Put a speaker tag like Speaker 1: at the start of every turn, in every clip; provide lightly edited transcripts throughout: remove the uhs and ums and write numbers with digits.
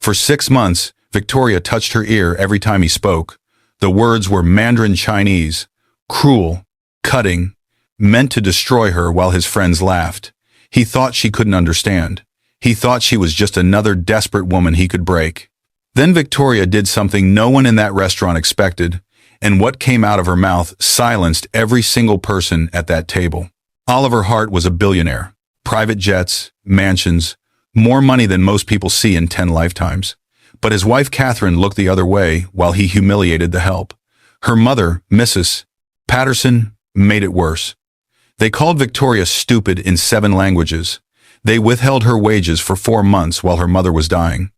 Speaker 1: For 6 months, Victoria touched her ear every time he spoke. The words were Mandarin Chinese, cruel, cutting, meant to destroy her while his friends laughed. He thought she couldn't understand. He thought she was just another desperate woman he could break. Then Victoria did something no one in that restaurant expected, and what came out of her mouth silenced every single person at that table. Oliver Hart was a billionaire. Private jets, mansions, more money than most people see in 10 lifetimes. But his wife Catherine looked the other way while he humiliated the help. Her mother, Mrs. Patterson, made it worse. They called Victoria stupid in 7 languages. They withheld her wages for 4 months while her mother was dying.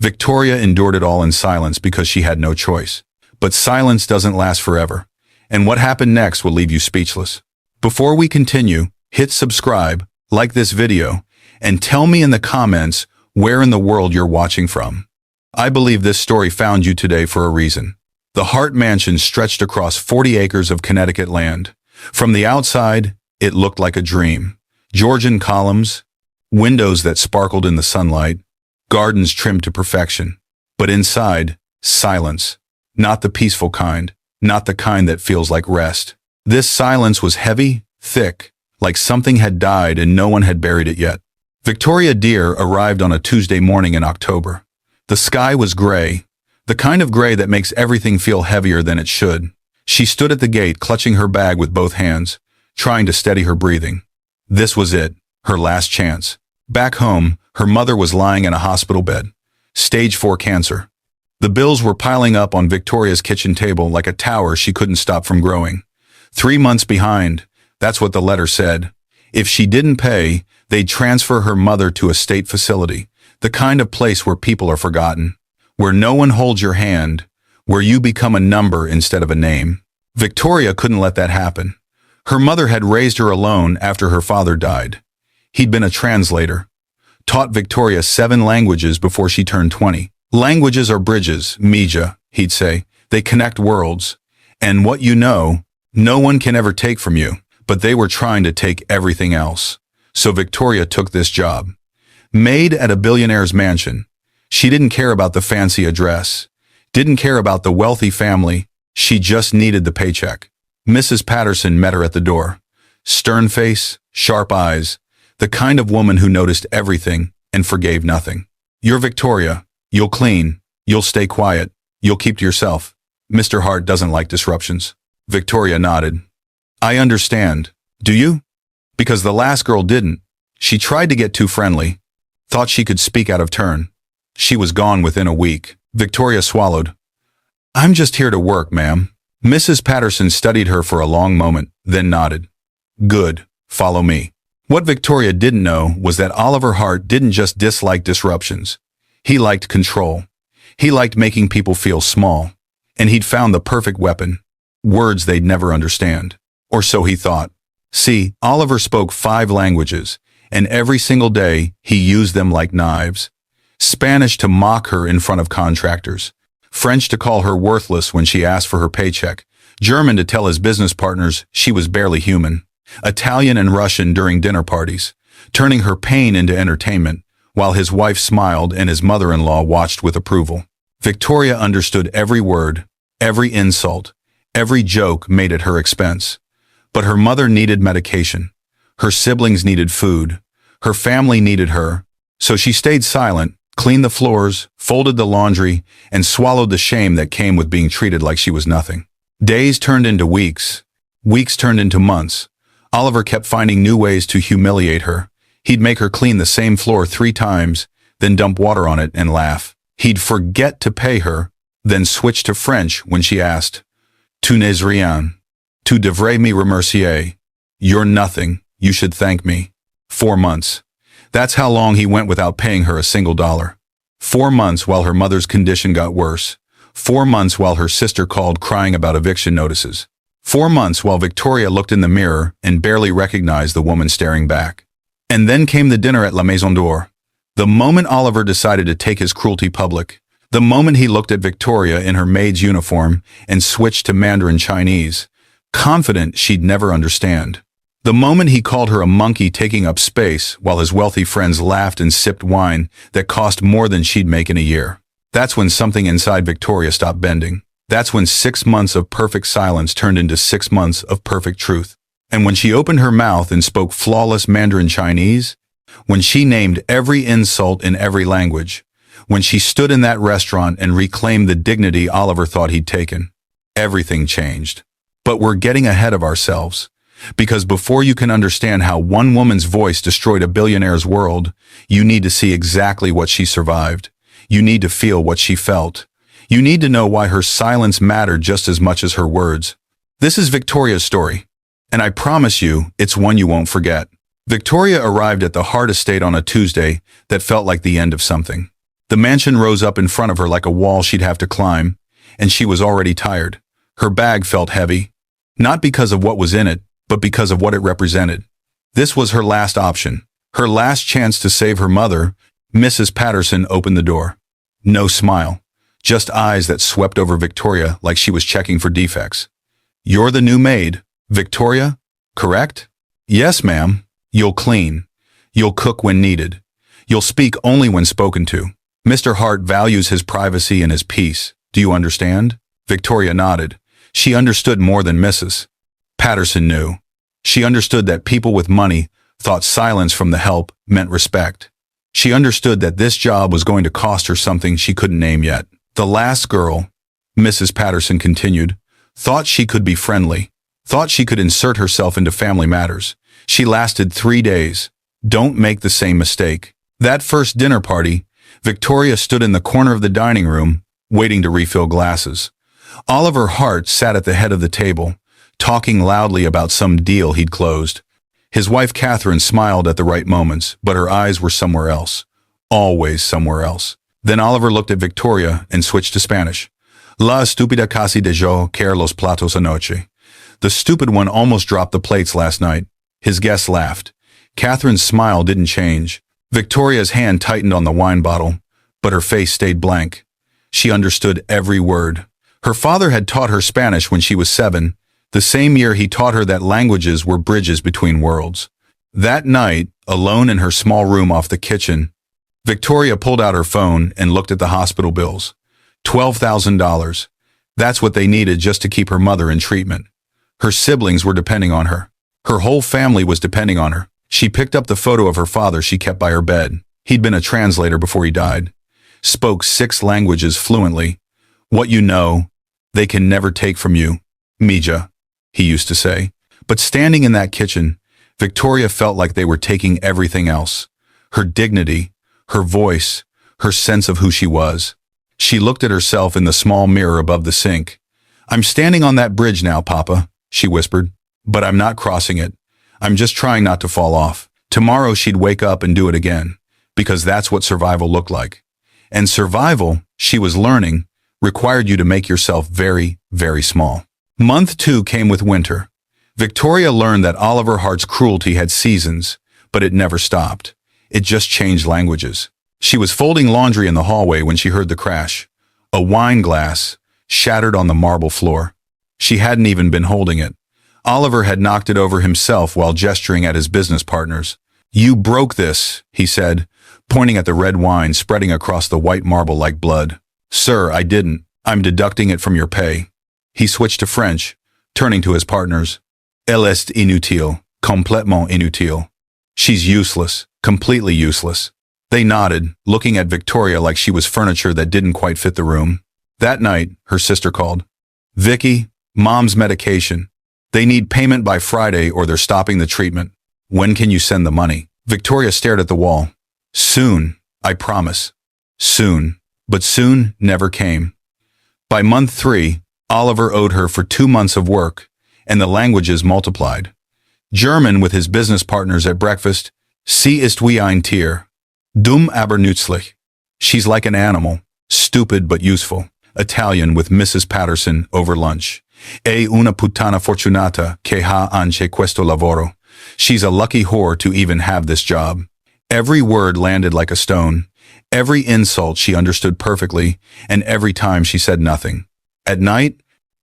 Speaker 1: Victoria endured it all in silence because she had no choice. But silence doesn't last forever, and what happened next will leave you speechless. Before we continue, hit subscribe, like this video, and tell me in the comments where in the world you're watching from. I believe this story found you today for a reason. The Hart Mansion stretched across 40 acres of Connecticut land. From the outside, it looked like a dream. Georgian columns, windows that sparkled in the sunlight, gardens trimmed to perfection. But inside, silence. Not the peaceful kind, not the kind that feels like rest. This silence was heavy, thick, like something had died and no one had buried it yet. Victoria Deer arrived on a Tuesday morning in October. The sky was gray, the kind of gray that makes everything feel heavier than it should. She stood at the gate, clutching her bag with both hands, trying to steady her breathing. This was it, her last chance. Back home, her mother was lying in a hospital bed. Stage 4 cancer. The bills were piling up on Victoria's kitchen table like a tower she couldn't stop from growing. 3 months behind, that's what the letter said. If she didn't pay, they'd transfer her mother to a state facility, the kind of place where people are forgotten, where no one holds your hand, where you become a number instead of a name. Victoria couldn't let that happen. Her mother had raised her alone after her father died. He'd been a translator, taught Victoria 7 languages before she turned 20. Languages are bridges, Mija, he'd say. They connect worlds. And what you know, no one can ever take from you. But they were trying to take everything else. So Victoria took this job. Maid at a billionaire's mansion. She didn't care about the fancy address. Didn't care about the wealthy family. She just needed the paycheck. Mrs. Patterson met her at the door. Stern face, sharp eyes. The kind of woman who noticed everything and forgave nothing. You're Victoria. You'll clean. You'll stay quiet. You'll keep to yourself. Mr. Hart doesn't like disruptions. Victoria nodded. I understand. Do you? Because the last girl didn't. She tried to get too friendly. Thought she could speak out of turn. She was gone within a week. Victoria swallowed. I'm just here to work, ma'am. Mrs. Patterson studied her for a long moment, then nodded. Good. Follow me. What Victoria didn't know was that Oliver Hart didn't just dislike disruptions. He liked control. He liked making people feel small. And he'd found the perfect weapon. Words they'd never understand. Or so he thought. See, Oliver spoke 5 languages, and every single day he used them like knives. Spanish to mock her in front of contractors. French to call her worthless when she asked for her paycheck. German to tell his business partners she was barely human. Italian and Russian during dinner parties, turning her pain into entertainment, while his wife smiled and his mother-in-law watched with approval. Victoria understood every word, every insult, every joke made at her expense. But her mother needed medication. Her siblings needed food. Her family needed her. So she stayed silent, cleaned the floors, folded the laundry, and swallowed the shame that came with being treated like she was nothing. Days turned into weeks. Weeks turned into months. Oliver kept finding new ways to humiliate her. He'd make her clean the same floor 3 times, then dump water on it and laugh. He'd forget to pay her, then switch to French when she asked, Tu n'es rien. Tu devrais me remercier. You're nothing. You should thank me. 4 months. That's how long he went without paying her a single dollar. 4 months while her mother's condition got worse. 4 months while her sister called crying about eviction notices. 4 months while Victoria looked in the mirror and barely recognized the woman staring back. And then came the dinner at La Maison d'Or. The moment Oliver decided to take his cruelty public. The moment he looked at Victoria in her maid's uniform and switched to Mandarin Chinese, confident she'd never understand. The moment he called her a monkey taking up space while his wealthy friends laughed and sipped wine that cost more than she'd make in a year. That's when something inside Victoria stopped bending. That's when 6 months of perfect silence turned into 6 months of perfect truth. And when she opened her mouth and spoke flawless Mandarin Chinese, when she named every insult in every language, when she stood in that restaurant and reclaimed the dignity Oliver thought he'd taken, everything changed. But we're getting ahead of ourselves. Because before you can understand how one woman's voice destroyed a billionaire's world, you need to see exactly what she survived. You need to feel what she felt. You need to know why her silence mattered just as much as her words. This is Victoria's story, and I promise you, it's one you won't forget. Victoria arrived at the Hart estate on a Tuesday that felt like the end of something. The mansion rose up in front of her like a wall she'd have to climb, and she was already tired. Her bag felt heavy, not because of what was in it, but because of what it represented. This was her last option, her last chance to save her mother. Mrs. Patterson opened the door. No smile, just eyes that swept over Victoria like she was checking for defects. "You're the new maid, Victoria, correct?" "Yes, ma'am. You'll clean. You'll cook when needed. You'll speak only when spoken to. Mr. Hart values his privacy and his peace. Do you understand?" Victoria nodded. She understood more than Mrs. Patterson knew. She understood that people with money thought silence from the help meant respect. She understood that this job was going to cost her something she couldn't name yet. The last girl, Mrs. Patterson continued, thought she could be friendly, thought she could insert herself into family matters. She lasted 3 days. Don't make the same mistake. That first dinner party, Victoria stood in the corner of the dining room, waiting to refill glasses. Oliver Hart sat at the head of the table, talking loudly about some deal he'd closed. His wife Catherine smiled at the right moments, but her eyes were somewhere else. Always somewhere else. Then Oliver looked at Victoria and switched to Spanish. "La estúpida casi dejó caer los platos anoche." The stupid one almost dropped the plates last night. His guests laughed. Catherine's smile didn't change. Victoria's hand tightened on the wine bottle, but her face stayed blank. She understood every word. Her father had taught her Spanish when she was 7, the same year he taught her that languages were bridges between worlds. That night, alone in her small room off the kitchen, Victoria pulled out her phone and looked at the hospital bills. $12,000. That's what they needed just to keep her mother in treatment. Her siblings were depending on her. Her whole family was depending on her. She picked up the photo of her father she kept by her bed. He'd been a translator before he died. Spoke 6 languages fluently. "What you know, they can never take from you, Mija," he used to say. But standing in that kitchen, Victoria felt like they were taking everything else. Her dignity, her voice, her sense of who she was. She looked at herself in the small mirror above the sink. "I'm standing on that bridge now, Papa," she whispered. "But I'm not crossing it. I'm just trying not to fall off." Tomorrow she'd wake up and do it again, because that's what survival looked like. And survival, she was learning, required you to make yourself very, very small. Month 2 came with winter. Victoria learned that Oliver Hart's cruelty had seasons, but it never stopped. It just changed languages. She was folding laundry in the hallway when she heard the crash. A wine glass shattered on the marble floor. She hadn't even been holding it. Oliver had knocked it over himself while gesturing at his business partners. "You broke this," he said, pointing at the red wine spreading across the white marble like blood. "Sir, I didn't. I'm deducting it from your pay." He switched to French, turning to his partners. "Elle est inutile, complètement inutile." She's useless, completely useless. They nodded, looking at Victoria like she was furniture that didn't quite fit the room. That night, her sister called. "Vicky, Mom's medication. They need payment by Friday or they're stopping the treatment. When can you send the money?" Victoria stared at the wall. "Soon, I promise. Soon." But soon never came. By month 3, Oliver owed her for 2 months of work, and the languages multiplied. German with his business partners at breakfast. "Sie ist wie ein Tier. Dumm aber nützlich." She's like an animal, stupid but useful. Italian with Mrs. Patterson over lunch. "È una puttana fortunata che ha anche questo lavoro." She's a lucky whore to even have this job. Every word landed like a stone. Every insult she understood perfectly, and every time she said nothing. At night,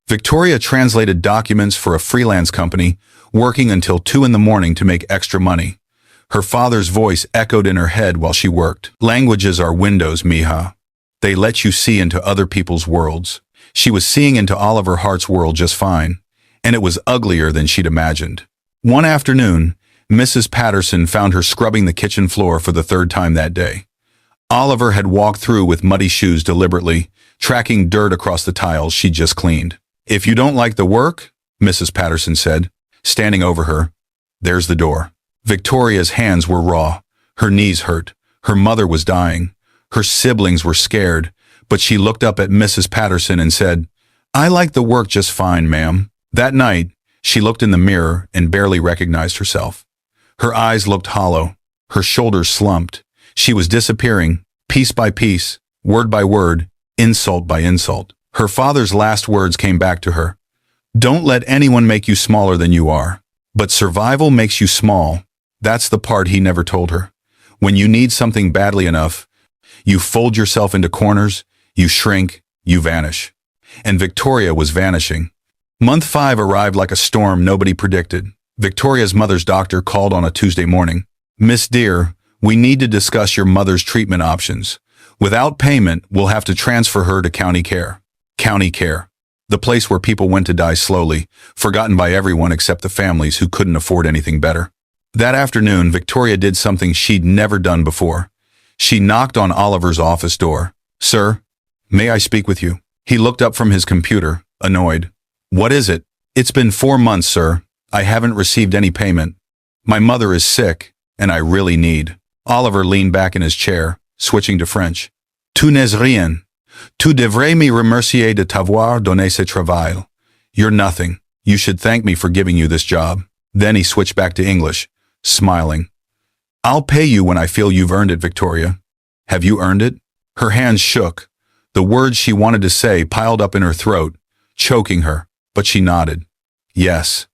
Speaker 1: Victoria translated documents for a freelance company working until 2 in the morning to make extra money. Her father's voice echoed in her head while she worked. Languages are windows, mija. They let you see into other people's worlds. She was seeing into Oliver Hart's world just fine, and it was uglier than she'd imagined. One afternoon, Mrs. Patterson found her scrubbing the kitchen floor for the third time that day. Oliver had walked through with muddy shoes deliberately, tracking dirt across the tiles she'd just cleaned. "If you don't like the work," Mrs. Patterson said, standing over her, "there's the door." Victoria's hands were raw. Her knees hurt. Her mother was dying. Her siblings were scared, but she looked up at Mrs. Patterson and said, "I like the work just fine, ma'am." That night, she looked in the mirror and barely recognized herself. Her eyes looked hollow. Her shoulders slumped. She was disappearing, piece by piece, word by word, insult by insult. Her father's last words came back to her. "Don't let anyone make you smaller than you are. But survival makes you small." That's the part he never told her. When you need something badly enough, you fold yourself into corners, you shrink, you vanish. And Victoria was vanishing. Month 5 arrived like a storm nobody predicted. Victoria's mother's doctor called on a Tuesday morning. "Miss Dear, we need to discuss your mother's treatment options. Without payment, we'll have to transfer her to county care." County care. The place where people went to die slowly, forgotten by everyone except the families who couldn't afford anything better. That afternoon, Victoria did something she'd never done before. She knocked on Oliver's office door. "Sir, may I speak with you?" He looked up from his computer, annoyed. "What is it?" "It's been 4 months, sir. I haven't received any payment. My mother is sick, and I really need." Oliver leaned back in his chair, switching to French. "Tu n'es rien. Tu devrais me remercier de t'avoir donné ce travail. You're nothing. You should thank me for giving you this job." Then he switched back to English, smiling. "I'll pay you when I feel you've earned it, Victoria." "Have you earned it?" Her hands shook. The words she wanted to say piled up in her throat, choking her, but she nodded. "Yes,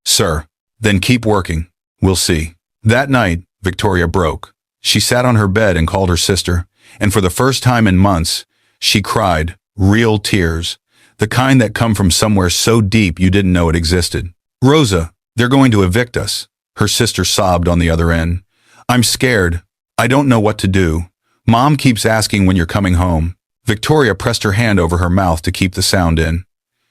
Speaker 1: sir." "Then keep working. We'll see." That night, Victoria broke. She sat on her bed and called her sister, and for the first time in months, she cried, real tears, the kind that come from somewhere so deep you didn't know it existed. "Rosa, they're going to evict us." Her sister sobbed on the other end. "I'm scared. I don't know what to do. Mom keeps asking when you're coming home." Victoria pressed her hand over her mouth to keep the sound in.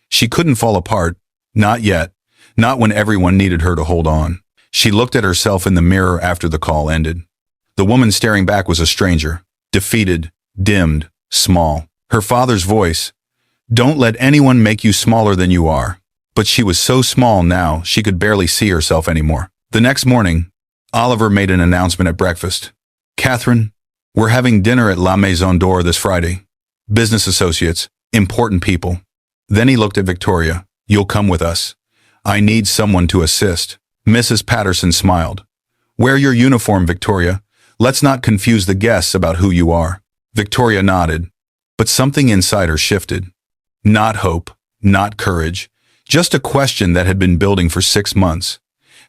Speaker 1: She couldn't fall apart. Not yet. Not when everyone needed her to hold on. She looked at herself in the mirror after the call ended. The woman staring back was a stranger. Defeated, dimmed, small. Her father's voice. "Don't let anyone make you smaller than you are." But she was so small now, she could barely see herself anymore. The next morning, Oliver made an announcement at breakfast. "Catherine, we're having dinner at La Maison d'Or this Friday. Business associates, important people." Then he looked at Victoria. "You'll come with us. I need someone to assist." Mrs. Patterson smiled. "Wear your uniform, Victoria. Let's not confuse the guests about who you are." Victoria nodded, but something inside her shifted. Not hope, not courage, just a question that had been building for 6 months.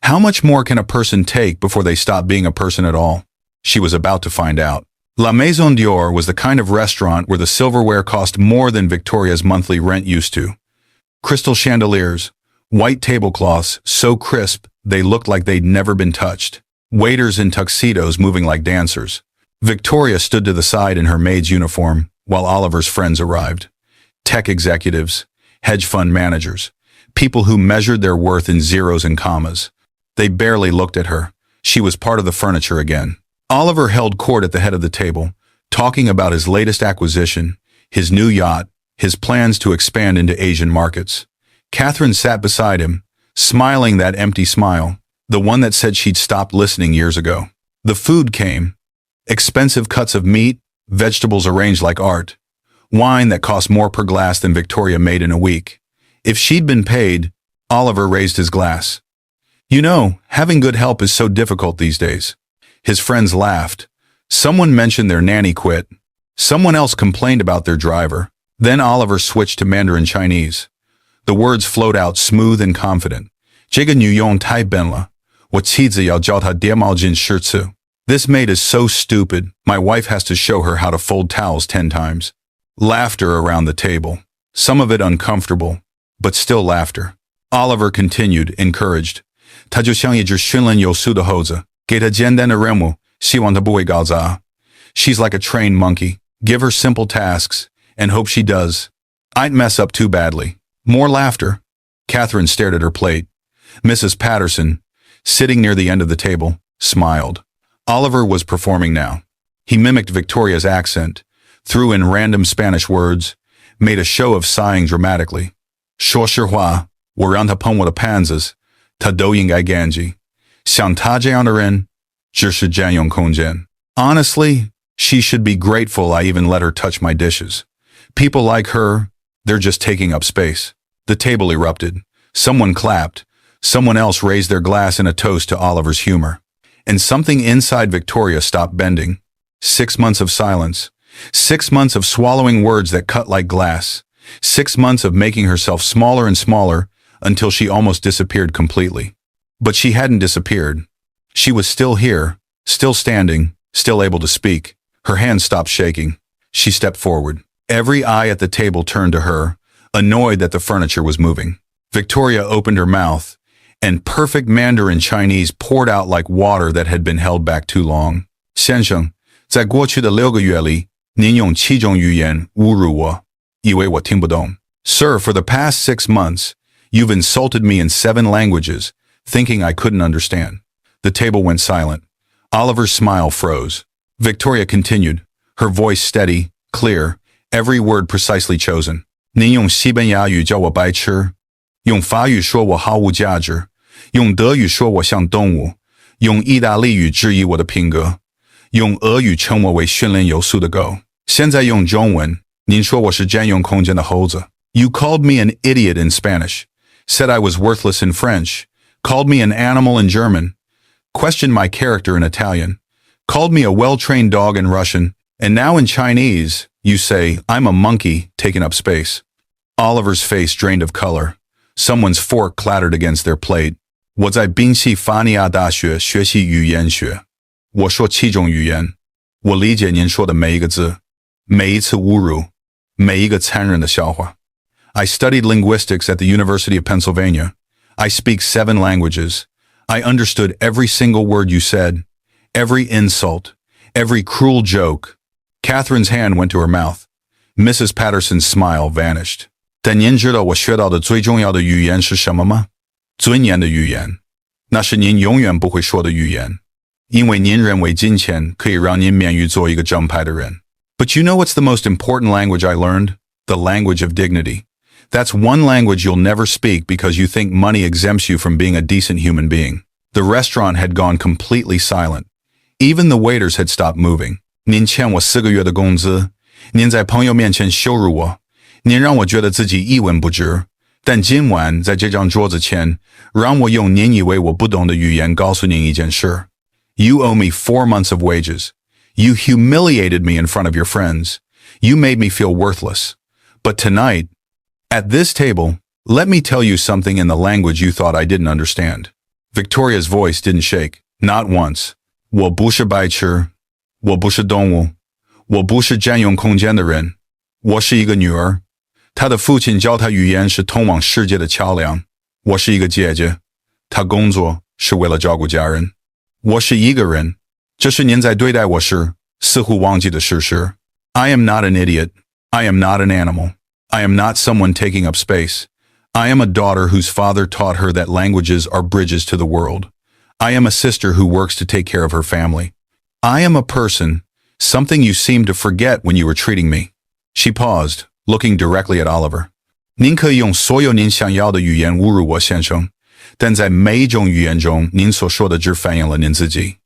Speaker 1: How much more can a person take before they stop being a person at all? She was about to find out. La Maison d'Or was the kind of restaurant where the silverware cost more than Victoria's monthly rent used to. Crystal chandeliers, white tablecloths so crisp they looked like they'd never been touched. Waiters in tuxedos moving like dancers. Victoria stood to the side in her maid's uniform while Oliver's friends arrived. Tech executives, hedge fund managers, people who measured their worth in zeros and commas. They barely looked at her. She was part of the furniture again. Oliver held court at the head of the table, talking about his latest acquisition, his new yacht, his plans to expand into Asian markets. Catherine sat beside him, smiling that empty smile, the one that said she'd stopped listening years ago. The food came. Expensive cuts of meat, vegetables arranged like art, wine that cost more per glass than Victoria made in a week. If she'd been paid, Oliver raised his glass. "You know, having good help is so difficult these days." His friends laughed. Someone mentioned their nanny quit. Someone else complained about their driver. Then Oliver switched to Mandarin Chinese. The words flowed out smooth and confident. "这个女佣太笨了，我妻子要教她叠毛巾十次." "This maid is so stupid, my wife has to show her how to fold towels 10 times. Laughter around the table. Some of it uncomfortable, but still laughter. Oliver continued, encouraged. 他就像一只训练有素的猴子，给他简单的任务，希望他不会搞砸。She's like a trained monkey. Give her simple tasks, and hope she does. I'd mess up too badly. More laughter. Catherine stared at her plate. Mrs. Patterson, sitting near the end of the table, smiled. Oliver was performing now. He mimicked Victoria's accent, threw in random Spanish words, made a show of sighing dramatically. 说实话，我让他碰我的盘子，他都应该感激。像他这样的人，只是占用空间。Honestly, she should be grateful I even let her touch my dishes. People like her, they're just taking up space. The table erupted. Someone clapped. Someone else raised their glass in a toast to Oliver's humor. And something inside Victoria stopped bending. 6 months of silence. 6 months of swallowing words that cut like glass. 6 months of making herself smaller and smaller until she almost disappeared completely. But she hadn't disappeared. She was still here, still standing, still able to speak. Her hands stopped shaking. She stepped forward. Every eye at the table turned to her, annoyed that the furniture was moving. Victoria opened her mouth, and perfect Mandarin Chinese poured out like water that had been held back too long. 先生，在过去的6个月里，您用7种语言侮辱我，以为我听不懂。Sir, for the past 6 months, you've insulted me in 7 languages, thinking I couldn't understand. The table went silent. Oliver's smile froze. Victoria continued, her voice steady, clear, every word precisely chosen. 您用西班牙语叫我白痴，用法语说我毫无价值，用德语说我像动物，用意大利语质疑我的品格，用俄语称我为训练有素的狗。现在用中文，您说我是占用空间的猴子。You called me an idiot in Spanish, said I was worthless in French, called me an animal in German, questioned my character in Italian, called me a well-trained dog in Russian, and now in Chinese, you say I'm a monkey taking up space. Oliver's face drained of color. Someone's fork clattered against their plate. 我在宾夕法尼亚大学学习语言学。我说7种语言。我理解您说的每一个字，每一次侮辱，每一个残忍的笑话。I studied linguistics at the University of Pennsylvania. I speak 7 languages. I understood every single word you said, every insult, every cruel joke. Catherine's hand went to her mouth. Mrs. Patterson's smile vanished. 但您知道我学到的最重要的语言是什么吗？尊严的语言。那是您永远不会说的语言，因为您认为金钱可以让您免于做一个正派的人。But you know what's the most important language I learned? The language of dignity. That's one language you'll never speak because you think money exempts you from being a decent human being. The restaurant had gone completely silent. Even the waiters had stopped moving. 您欠我4个月的工资，您在朋友面前羞辱我，您让我觉得自己一文不值。但今晚在这张桌子前，让我用您以为我不懂的语言告诉您一件事。You owe me 4 months of wages. You humiliated me in front of your friends. You made me feel worthless. But tonight, at this table, let me tell you something in the language you thought I didn't understand. Victoria's voice didn't shake, not once. 我不是白痴，我不是动物，我不是占用空间的人，我是一个女儿。她的父亲教她语言是通往世界的桥梁。我是一个姐姐，她工作是为了照顾家人。我是一个人，这是您在对待我时似乎忘记的事实。I am not an idiot. I am not an animal. I am not someone taking up space. I am a daughter whose father taught her that languages are bridges to the world. I am a sister who works to take care of her family. I am a person, something you seemed to forget when you were treating me. She paused, looking directly at Oliver. 您可以用所有您想要的语言侮辱我，先生，但在每一种语言中，您所说的只反映了您自己。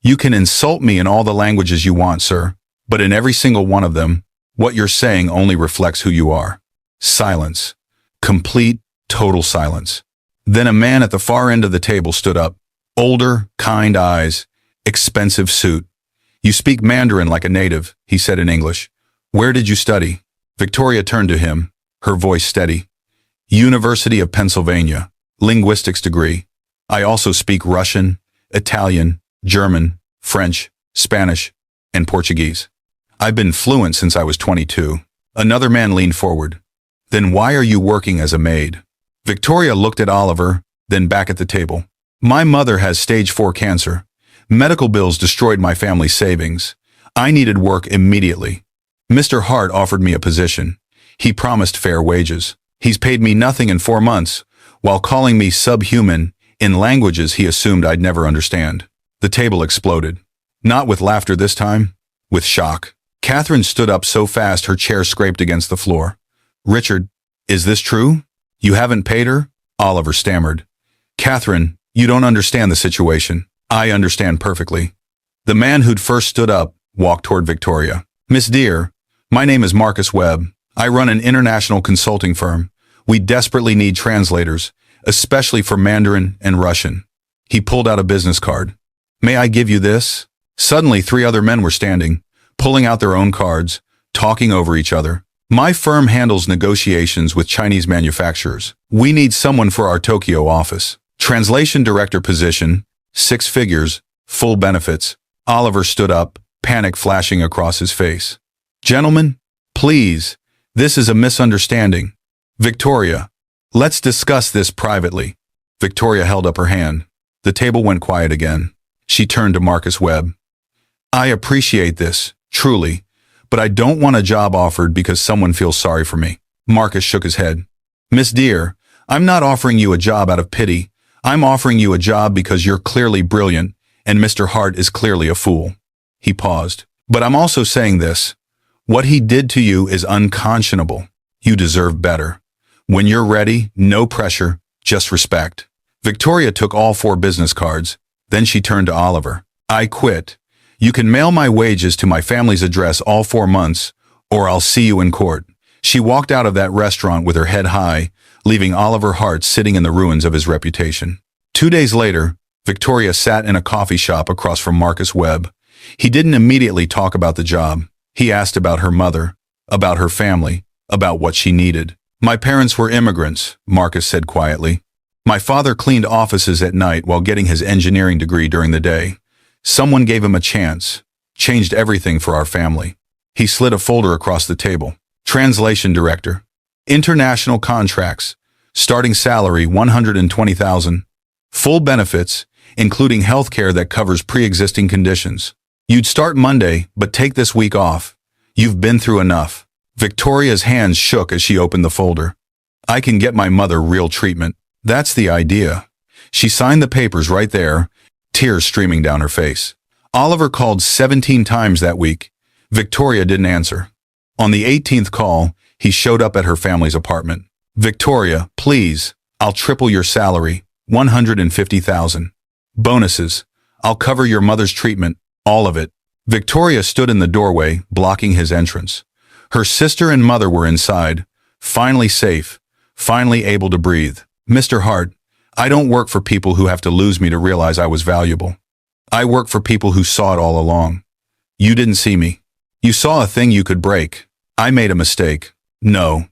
Speaker 1: You can insult me in all the languages you want, sir, but in every single one of them, what you're saying only reflects who you are. Silence. Complete, total silence. Then a man at the far end of the table stood up. Older, kind eyes, expensive suit. You speak Mandarin like a native, he said in English. Where did you study? Victoria turned to him, her voice steady. University of Pennsylvania, linguistics degree. I also speak Russian, Italian, German, French, Spanish, and Portuguese. I've been fluent since I was 22. Another man leaned forward. Then why are you working as a maid? Victoria looked at Oliver, then back at the table. My mother has stage 4 cancer. Medical bills destroyed my family's savings. I needed work immediately. Mr. Hart offered me a position. He promised fair wages. He's paid me nothing in 4 months, while calling me subhuman in languages he assumed I'd never understand. The table exploded. Not with laughter this time, with shock. Catherine stood up so fast her chair scraped against the floor. Richard, is this true? You haven't paid her? Oliver stammered. Catherine, you don't understand the situation. I understand perfectly. The man who'd first stood up walked toward Victoria. Miss Dear, my name is Marcus Webb. I run an international consulting firm. We desperately need translators, especially for Mandarin and Russian. He pulled out a business card. May I give you this? Suddenly 3 other men were standing, pulling out their own cards, talking over each other. My firm handles negotiations with Chinese manufacturers. We need someone for our Tokyo office. Translation director position, 6 figures, full benefits. Oliver stood up, panic flashing across his face. Gentlemen, please, this is a misunderstanding. Victoria, let's discuss this privately. Victoria held up her hand. The table went quiet again. She turned to Marcus Webb. I appreciate this, truly, but I don't want a job offered because someone feels sorry for me. Marcus shook his head. Miss Dear, I'm not offering you a job out of pity. I'm offering you a job because you're clearly brilliant, and Mr. Hart is clearly a fool. He paused. But I'm also saying this. What he did to you is unconscionable. You deserve better. When you're ready, no pressure, just respect. Victoria took all 4 business cards. Then she turned to Oliver. I quit. You can mail my wages to my family's address all 4 months, or I'll see you in court. She walked out of that restaurant with her head high, leaving Oliver Hart sitting in the ruins of his reputation. 2 days later, Victoria sat in a coffee shop across from Marcus Webb. He didn't immediately talk about the job. He asked about her mother, about her family, about what she needed. My parents were immigrants, Marcus said quietly. My father cleaned offices at night while getting his engineering degree during the day. Someone gave him a chance, changed everything for our family. He slid a folder across the table. Translation director. International contracts. Starting salary $120,000. Full benefits, including health care that covers pre-existing conditions. You'd start Monday, but take this week off. You've been through enough. Victoria's hands shook as she opened the folder. I can get my mother real treatment. That's the idea. She signed the papers right there, tears streaming down her face. Oliver called 17 times that week. Victoria didn't answer. On the 18th call, he showed up at her family's apartment. Victoria, please, I'll triple your salary, $150,000. Bonuses, I'll cover your mother's treatment, all of it. Victoria stood in the doorway, blocking his entrance. Her sister and mother were inside, finally safe, finally able to breathe. Mr. Hart, I don't work for people who have to lose me to realize I was valuable. I work for people who saw it all along. You didn't see me. You saw a thing you could break. I made a mistake. No.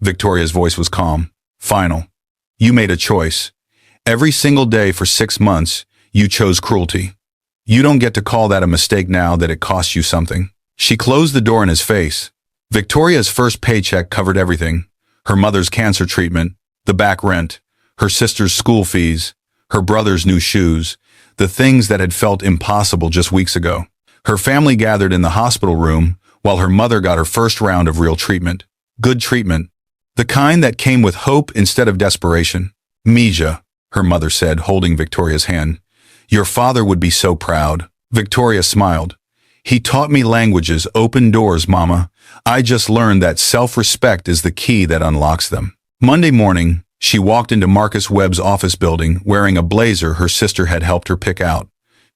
Speaker 1: Victoria's voice was calm, final. You made a choice. Every single day for 6 months, you chose cruelty. You don't get to call that a mistake now that it cost you something. She closed the door in his face. Victoria's first paycheck covered everything. Her mother's cancer treatment, the back rent, her sister's school fees, her brother's new shoes, the things that had felt impossible just weeks ago. Her family gathered in the hospital room while her mother got her first round of real treatment. Good treatment. The kind that came with hope instead of desperation. Mija, her mother said, holding Victoria's hand. Your father would be so proud. Victoria smiled. He taught me languages, open doors, Mama. I just learned that self-respect is the key that unlocks them. Monday morning, she walked into Marcus Webb's office building wearing a blazer her sister had helped her pick out.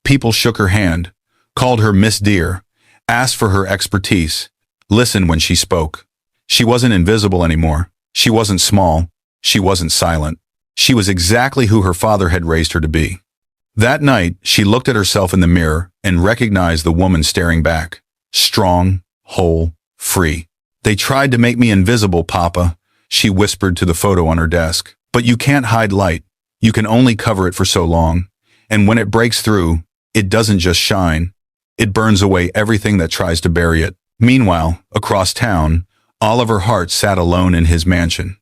Speaker 1: People shook her hand, called her Miss Dear, asked for her expertise, listened when she spoke. She wasn't invisible anymore. She wasn't small. She wasn't silent. She was exactly who her father had raised her to be. That night, she looked at herself in the mirror and recognized the woman staring back. Strong, whole, free. They tried to make me invisible, Papa, she whispered to the photo on her desk. But you can't hide light. You can only cover it for so long. And when it breaks through, it doesn't just shine. It burns away everything that tries to bury it. Meanwhile, across town, Oliver Hart sat alone in his mansion.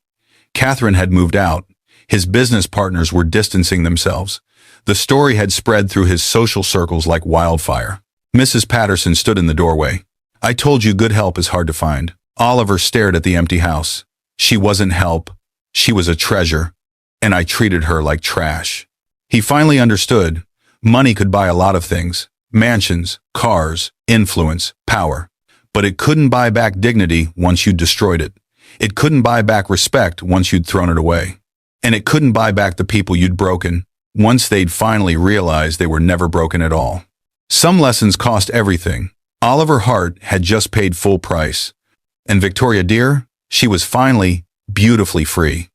Speaker 1: Catherine had moved out. His business partners were distancing themselves. The story had spread through his social circles like wildfire. Mrs. Patterson stood in the doorway. I told you good help is hard to find. Oliver stared at the empty house. She wasn't help. She was a treasure. And I treated her like trash. He finally understood. Money could buy a lot of things. Mansions, cars, influence, power. But it couldn't buy back dignity once you'd destroyed it. It couldn't buy back respect once you'd thrown it away. And it couldn't buy back the people you'd broken once they'd finally realized they were never broken at all. Some lessons cost everything. Oliver Hart had just paid full price. And Victoria Dear, she was finally, beautifully free.